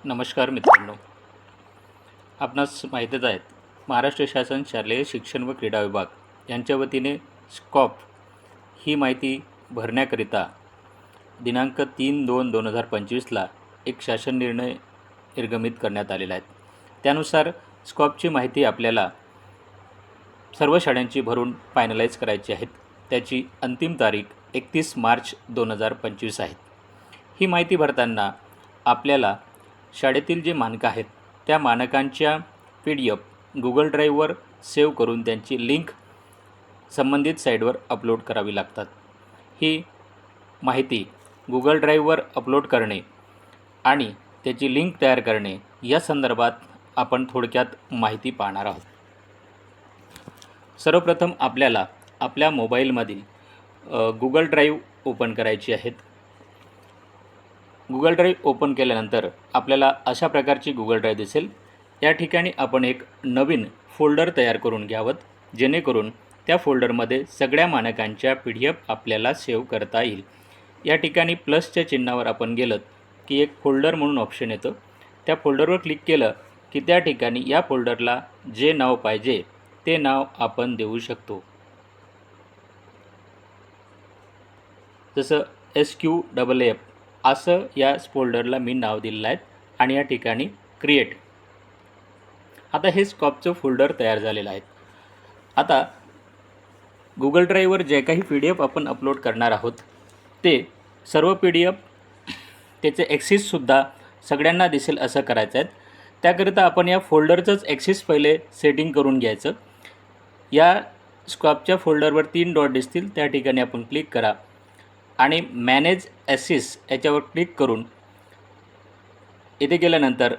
नमस्कार मित्रांनो, आपणास माहीतच आहेत महाराष्ट्र शासन शालेय शिक्षण व क्रीडा विभाग यांच्या वतीने स्कॉप ही माहिती भरण्याकरिता दिनांक 3/2/2025ला एक शासन निर्णय निर्गमित करण्यात आलेला आहे। त्यानुसार स्कॉपची माहिती आपल्याला सर्व शाळांची भरून फायनलाइज करायची आहे। त्याची अंतिम तारीख 31 मार्च 2025 आहे। ही माहिती भरताना आपल्याला शाळेतील जे मानकं आहेत त्या मानकांच्या PDF Google ड्राईव्हवर सेव्ह करून त्यांची लिंक संबंधित साईटवर अपलोड करावी लागतात। ही माहिती Google ड्राईव्हवर अपलोड करणे आणि त्याची लिंक तयार करणे या संदर्भात आपण थोडक्यात माहिती पाहणार आहोत। सर्वप्रथम आपल्याला आपल्या मोबाईलमधील Google ड्राईव्ह ओपन करायची आहेत। Google ड्राईव्ह ओपन केल्यानंतर आपल्याला अशा प्रकारची Google ड्राईव्ह दिसेल। या ठिकाणी आपण एक नवीन फोल्डर तयार करून घ्यावं, जेणेकरून त्या फोल्डरमध्ये सगळ्या मानकांच्या PDF आपल्याला सेव्ह करता येईल। या ठिकाणी प्लसच्या चिन्हावर आपण गेलं की एक फोल्डर म्हणून ऑप्शन येतं। त्या फोल्डरवर क्लिक केलं की त्या ठिकाणी या फोल्डरला जे नाव पाहिजे ते नाव आपण देऊ शकतो। जसं SQAAF असं या फोल्डरला मी नाव दिलेलं आहे आणि या ठिकाणी क्रिएट। आता हे स्कॉपचं फोल्डर तयार झालेलं आहे। आता Google ड्राईव्हवर जे काही PDF आपण अपलोड करणार आहोत ते सर्व PDF त्याचे ॲक्सेससुद्धा सगळ्यांना दिसेल असं करायचं आहे। त्याकरिता आपण या फोल्डरचंच ॲक्सेस पहिले सेटिंग करून घ्यायचं। या स्कॉपच्या फोल्डरवर 3 डॉट दिसतील, त्या ठिकाणी आपण क्लिक करा आणि मॅनेज ॲक्सेस याच्यावर क्लिक करून इथे गेल्यानंतर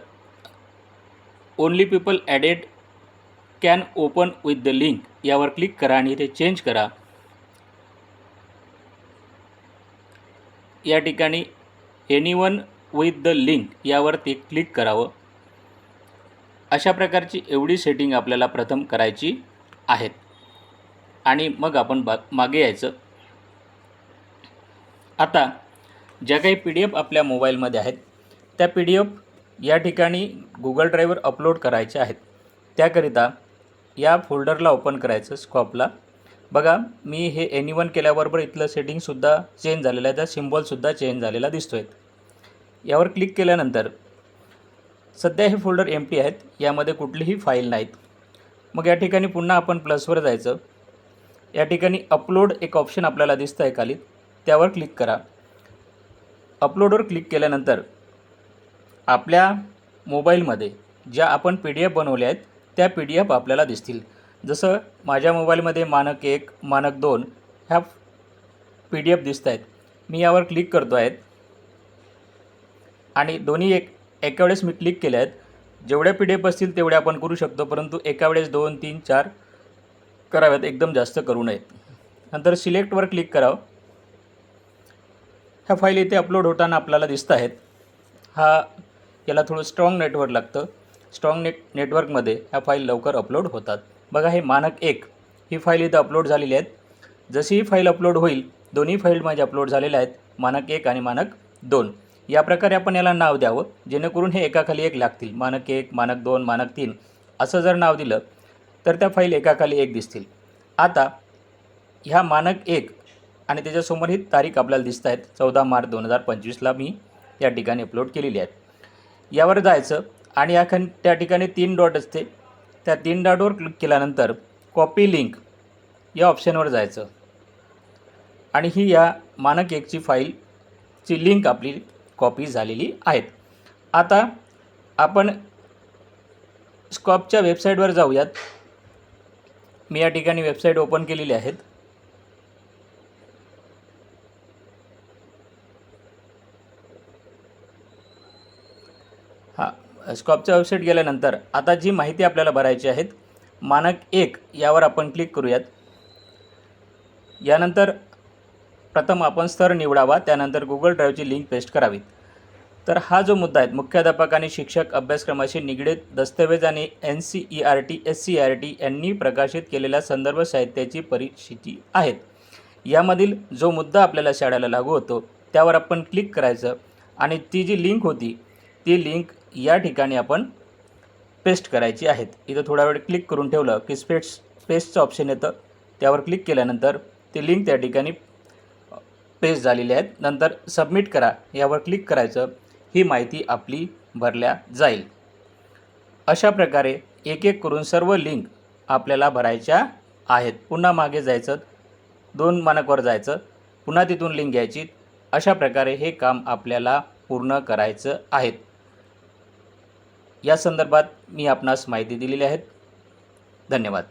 only people added can open with the link यावर क्लिक करा आणि इथे चेंज करा। या ठिकाणी एनीवन विथ द लिंक यावर ते क्लिक करावं। अशा प्रकारची एवढी सेटिंग आपल्याला प्रथम करायची आहेत आणि मग आपण मागे यायचं। आता ज्या काही PDF आपल्या मोबाईलमध्ये आहेत त्या PDF या ठिकाणी Google ड्राईव्हवर अपलोड करायचे आहेत। त्याकरिता या फोल्डरला ओपन करायचं स्कॉपला। बघा, मी हे एनीवन केल्याबरोबर इथलं सेटिंगसुद्धा चेंज झालेलं आहे, त्या सिम्बॉलसुद्धा चेंज झालेला दिसतो आहे। यावर क्लिक केल्यानंतर सध्या हे फोल्डर एम्प्टी आहेत, यामध्ये कुठलीही फाईल नाहीत। मग या ठिकाणी पुन्हा आपण प्लसवर जायचं। या ठिकाणी अपलोड एक ऑप्शन आपल्याला दिसतं आहे खाली, त्यावर क्लिक करा। अपलोडवर क्लिक केल्यानंतर आपल्या मोबाईलमध्ये ज्या आपण PDF बनवल्या आहेत त्या PDF आपल्याला दिसतील। जसं माझ्या मोबाईलमध्ये मानक 1 मानक 2 ह्या PDF दिसत आहेत। मी यावर क्लिक करतो आहे आणि दोन्ही एका वेळेस मी क्लिक केले आहेत। जेवढ्या PDF असतील तेवढे आपण करू शकतो, परंतु एका वेळेस 2 3 4 कराव्यात, एकदम जास्त करू नयेत। नंतर सिलेक्टवर क्लिक करावं। ह्या फाईल इथे अपलोड होताना आपल्याला दिसत आहेत। याला थोडं स्ट्रॉंग नेटवर्क लागतं। स्ट्रॉंग नेटवर्कमध्ये ह्या फाईल लवकर अपलोड होतात। बघा, हे मानक 1 ही फाईल इथं अपलोड झालेली आहे। जशी ही फाईल अपलोड होईल दोन्ही फाईल माझ्या अपलोड झालेल्या आहेत, मानक 1 आणि मानक 2। या प्रकारे आपण याला नाव द्यावं, जेणेकरून हे एकाखाली एक लागतील। मानक 1 मानक 2 मानक 3 असं जर नाव दिलं तर त्या फाईल एकाखाली एक दिसतील। आता ह्या मानक 1 आणि त्याच्यासमोर ही तारीख आपल्याला दिसत आहेत, 14 मार्च 2025ला मी या ठिकाणी अपलोड केलेली आहे। यावर जायचं आणि त्या ठिकाणी 3 डॉट असते, त्या 3 डॉटवर क्लिक केल्यानंतर कॉपी लिंक या ऑप्शनवर जायचं आणि ही या मानक 1ची फाईलची लिंक आपली कॉपी झालेली आहेत। आता आपण स्कॉपच्या वेबसाईटवर जाऊयात। मी या ठिकाणी वेबसाईट ओपन केलेली आहेत। स्कॉपच्या वेबसाईट गेल्यानंतर आता जी माहिती आपल्याला भरायची आहे मानक 1 यावर आपण क्लिक करूयात। यानंतर प्रथम आपण स्तर निवडावा, त्यानंतर Google ड्राईव्हची लिंक पेस्ट करावी। तर हा जो मुद्दा आहे, मुख्याध्यापक आणि शिक्षक अभ्यासक्रमाशी निगडीत दस्तऐवज आणि NCERT SCERT यांनी प्रकाशित केलेल्या संदर्भ साहित्याची परिशिती आहेत। यामधील जो मुद्दा आपल्याला शाळेला लागू होतो त्यावर आपण क्लिक करायचं आणि ती जी लिंक होती ती लिंक या ठिकाणी आपण पेस्ट करायची आहेत. इथं थोडा वेळ क्लिक करून ठेवलं की पेस्टचं ऑप्शन येतं, त्यावर क्लिक केल्यानंतर ती लिंक त्या ठिकाणी पेस्ट झालेली आहेत. नंतर सबमिट करा यावर क्लिक करायचं, ही माहिती आपली भरल्या जाईल. अशा प्रकारे एक एक करून सर्व लिंक आपल्याला भरायच्या आहेत. पुन्हा मागे जायचं, 2 मानकवर जायचं, पुन्हा तिथून लिंक घ्यायची. अशा प्रकारे हे काम आपल्याला पूर्ण करायचं आहे. या संदर्भात मी आपणास माहिती दिलेली आहे. धन्यवाद.